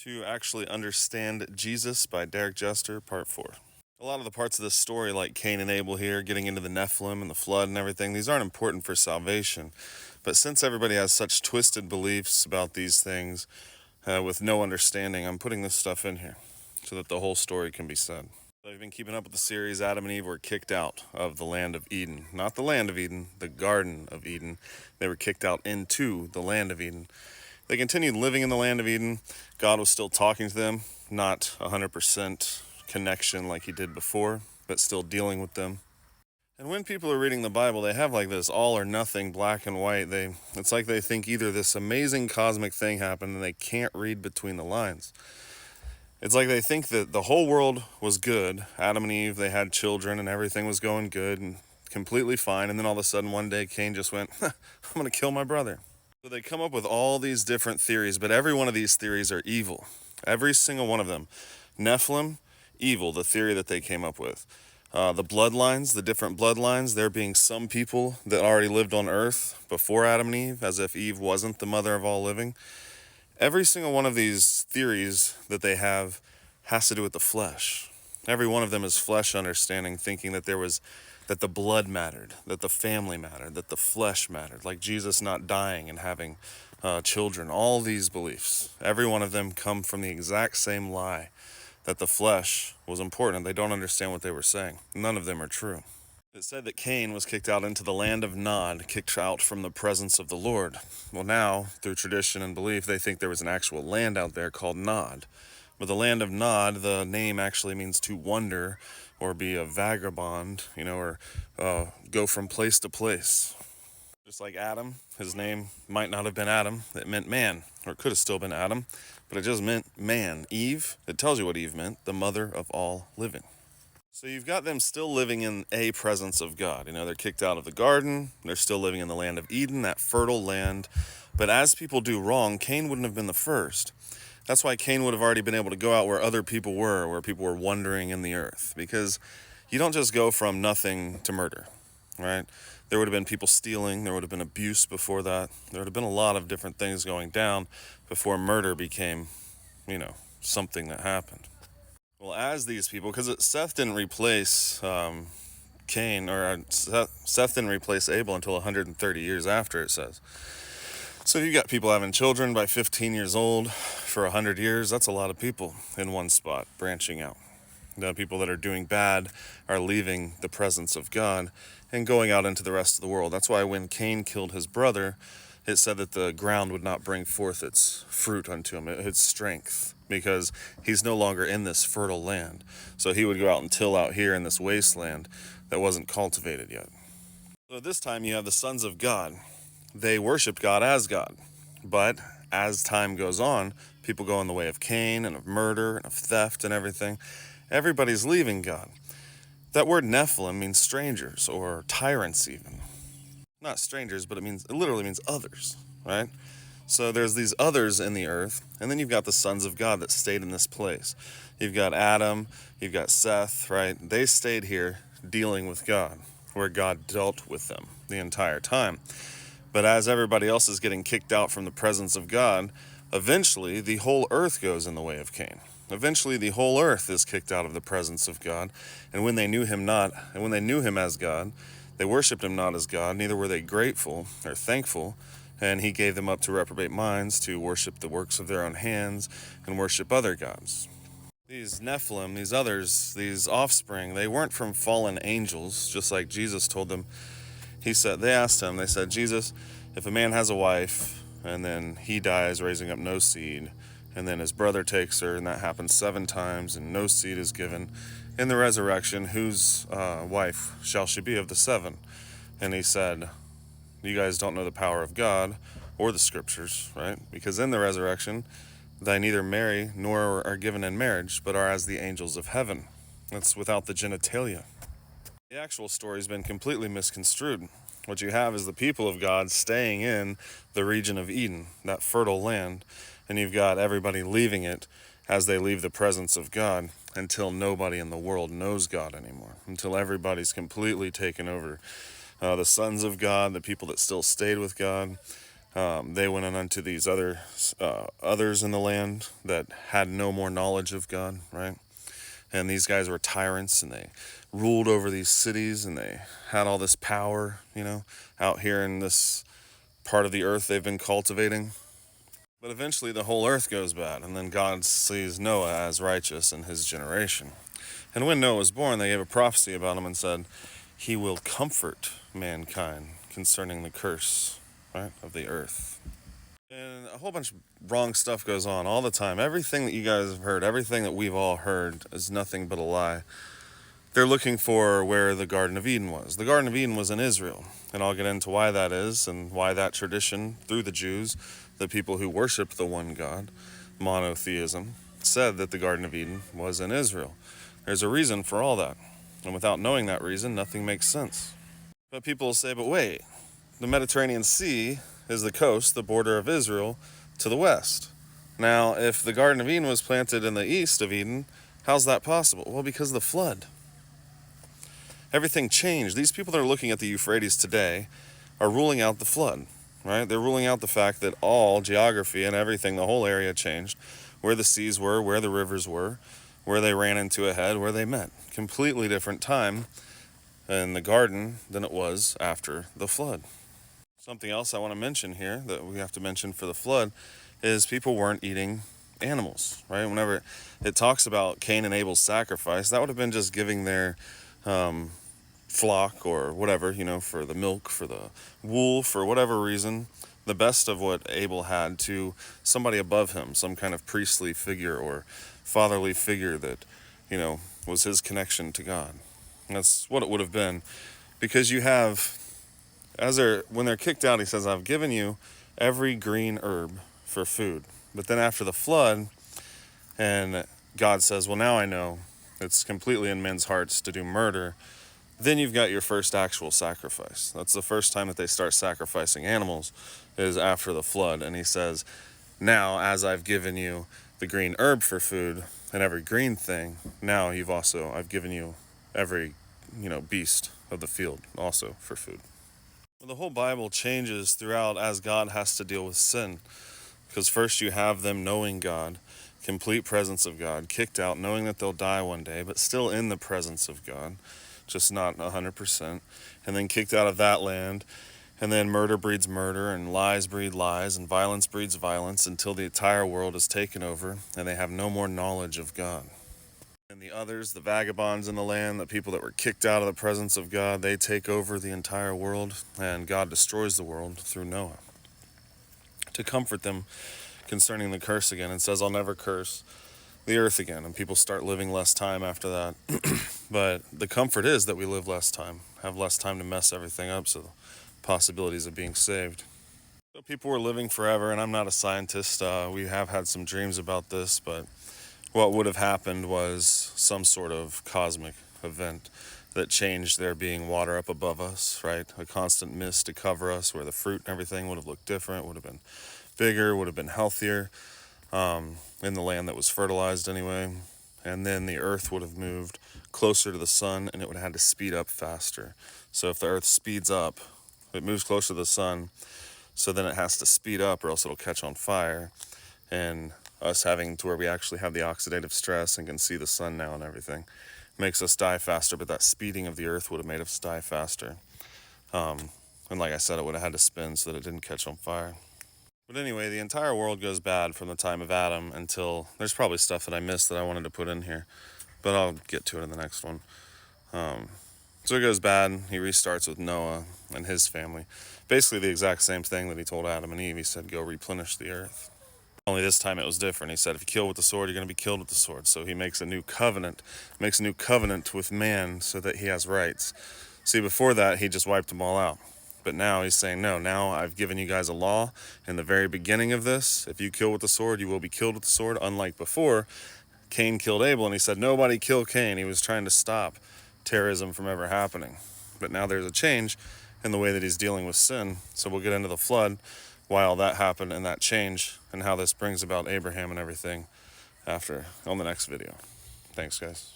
To Actually Understand Jesus by Derich Jester, Part 4. A lot of the parts of this story, like Cain and Abel here, getting into the Nephilim and the flood and everything, these aren't important for salvation. But since everybody has such twisted beliefs about these things with no understanding, I'm putting this stuff in here so that the whole story can be said. So I've been keeping up with the series. Adam and Eve were kicked out of the land of Eden. Not the land of Eden, the Garden of Eden. They were kicked out into the land of Eden. They continued living in the land of Eden. God was still talking to them, not 100% connection like he did before, but still dealing with them. And when people are reading the Bible, they have like this all or nothing, black and white. It's like they think either this amazing cosmic thing happened and they can't read between the lines. It's like they think that the whole world was good. Adam and Eve, they had children and everything was going good and completely fine. And then all of a sudden one day Cain just went, I'm going to kill my brother. So they come up with all these different theories, but every one of these theories are evil. Every single one of them. Nephilim, evil, the theory that they came up with. The bloodlines, the different bloodlines, there being some people that already lived on earth before Adam and Eve, as if Eve wasn't the mother of all living. Every single one of these theories that they have has to do with the flesh. Every one of them is flesh understanding, thinking that that the blood mattered, that the family mattered, that the flesh mattered, like Jesus not dying and having children. All these beliefs, every one of them come from the exact same lie, that the flesh was important. They don't understand what they were saying. None of them are true. It said that Cain was kicked out into the land of Nod, kicked out from the presence of the Lord. Well, now, through tradition and belief, they think there was an actual land out there called Nod. But the land of Nod, the name actually means to wander or be a vagabond, or go from place to place. Just like Adam, his name might not have been Adam, it meant man, or it could have still been Adam, but it just meant man. Eve, it tells you what Eve meant, the mother of all living. So you've got them still living in a presence of God. They're kicked out of the garden, they're still living in the land of Eden, that fertile land. But as people do wrong, Cain wouldn't have been the first. That's why Cain would have already been able to go out where other people were wandering in the earth. Because you don't just go from nothing to murder, right? There would have been people stealing, there would have been abuse before that. There would have been a lot of different things going down before murder became, something that happened. Well, as these people, because Seth didn't replace Cain, or Seth didn't replace Abel until 130 years after, it says. So you got people having children by 15 years old for 100 years. That's a lot of people in one spot, branching out. The people that are doing bad are leaving the presence of God and going out into the rest of the world. That's why when Cain killed his brother, it said that the ground would not bring forth its fruit unto him, its strength, because he's no longer in this fertile land. So he would go out and till out here in this wasteland that wasn't cultivated yet. So this time you have the sons of God. They worshiped God as God. But as time goes on, people go in the way of Cain and of murder and of theft and everything. Everybody's leaving God. That word Nephilim means strangers or tyrants even. Not strangers, but it literally means others, right? So there's these others in the earth, and then you've got the sons of God that stayed in this place. You've got Adam, you've got Seth, right? They stayed here dealing with God, where God dealt with them the entire time. But as everybody else is getting kicked out from the presence of God, eventually the whole earth goes in the way of Cain. Eventually the whole earth is kicked out of the presence of God, and when they knew him as God, they worshipped him not as God, neither were they grateful or thankful, and he gave them up to reprobate minds to worship the works of their own hands and worship other gods. These Nephilim, these others, these offspring, they weren't from fallen angels, just like Jesus told them. They asked him, Jesus, if a man has a wife and then he dies raising up no seed, and then his brother takes her and that happens 7 times and no seed is given, in the resurrection, whose wife shall she be of the 7? And he said, you guys don't know the power of God or the scriptures, right? Because in the resurrection, they neither marry nor are given in marriage, but are as the angels of heaven. That's without the genitalia. The actual story's been completely misconstrued. What you have is the people of God staying in the region of Eden, that fertile land, and you've got everybody leaving it as they leave the presence of God until nobody in the world knows God anymore, until everybody's completely taken over. The sons of God, the people that still stayed with God, They went in unto these others in the land that had no more knowledge of God, right? And these guys were tyrants, and they ruled over these cities, and they had all this power, out here in this part of the earth they've been cultivating. But eventually the whole earth goes bad, and then God sees Noah as righteous in his generation. And when Noah was born, they gave a prophecy about him and said, he will comfort mankind concerning the curse, right, of the earth. And a whole bunch of wrong stuff goes on all the time. Everything that you guys have heard, everything that we've all heard is nothing but a lie. They're looking for where the Garden of Eden was. The Garden of Eden was in Israel, and I'll get into why that is and why that tradition through the Jews, the people who worshiped the one God, monotheism, said that the Garden of Eden was in Israel. There's a reason for all that, and without knowing that reason, nothing makes sense. But people will say, but wait, the Mediterranean Sea is the coast, the border of Israel, to the west. Now, if the Garden of Eden was planted in the east of Eden, how's that possible? Well, because of the flood. Everything changed. These people that are looking at the Euphrates today are ruling out the flood, right? They're ruling out the fact that all geography and everything, the whole area changed, where the seas were, where the rivers were, where they ran into a head, where they met. Completely different time in the garden than it was after the flood. Something else I want to mention here that we have to mention for the flood is people weren't eating animals, right? Whenever it talks about Cain and Abel's sacrifice, that would have been just giving their flock or whatever, for the milk, for the wool, for whatever reason, the best of what Abel had to somebody above him, some kind of priestly figure or fatherly figure that, was his connection to God. And that's what it would have been, because you have, when they're kicked out, he says, I've given you every green herb for food. But then after the flood, and God says, well, now I know it's completely in men's hearts to do murder. Then you've got your first actual sacrifice. That's the first time that they start sacrificing animals, is after the flood. And he says, now as I've given you the green herb for food and every green thing, now I've given you every, beast of the field also for food. Well, the whole Bible changes throughout as God has to deal with sin. Because first you have them knowing God, complete presence of God, kicked out, knowing that they'll die one day, but still in the presence of God, just not 100%, and then kicked out of that land, and then murder breeds murder, and lies breed lies, and violence breeds violence, until the entire world is taken over, and they have no more knowledge of God. And the others, the vagabonds in the land, the people that were kicked out of the presence of God, they take over the entire world, and God destroys the world through Noah to comfort them concerning the curse again, and says, I'll never curse the earth again, and people start living less time after that. But the comfort is that we live less time, have less time to mess everything up, so the possibilities of being saved. So people were living forever, and I'm not a scientist. We have had some dreams about this, but what would have happened was some sort of cosmic event that changed there being water up above us, right? A constant mist to cover us, where the fruit and everything would have looked different, would have been bigger, would have been healthier, in the land that was fertilized anyway. And then the earth would have moved closer to the sun, and it would have had to speed up faster. So if the earth speeds up, it moves closer to the sun, so then it has to speed up or else it'll catch on fire. And us having to where we actually have the oxidative stress and can see the sun now and everything makes us die faster, but that speeding of the earth would have made us die faster. And like I said, it would have had to spin so that it didn't catch on fire. But anyway, the entire world goes bad from the time of Adam until, there's probably stuff that I missed that I wanted to put in here, but I'll get to it in the next one. So it goes bad, he restarts with Noah and his family. Basically the exact same thing that he told Adam and Eve. He said, go replenish the earth. Only this time it was different. He said, if you kill with the sword, you're going to be killed with the sword. So he makes a new covenant with man so that he has rights. See, before that, he just wiped them all out. But now he's saying, no, now I've given you guys a law in the very beginning of this. If you kill with the sword, you will be killed with the sword. Unlike before, Cain killed Abel, and he said, nobody kill Cain. He was trying to stop terrorism from ever happening. But now there's a change in the way that he's dealing with sin. So we'll get into the flood, why all that happened and that change, and how this brings about Abraham and everything on the next video. Thanks, guys.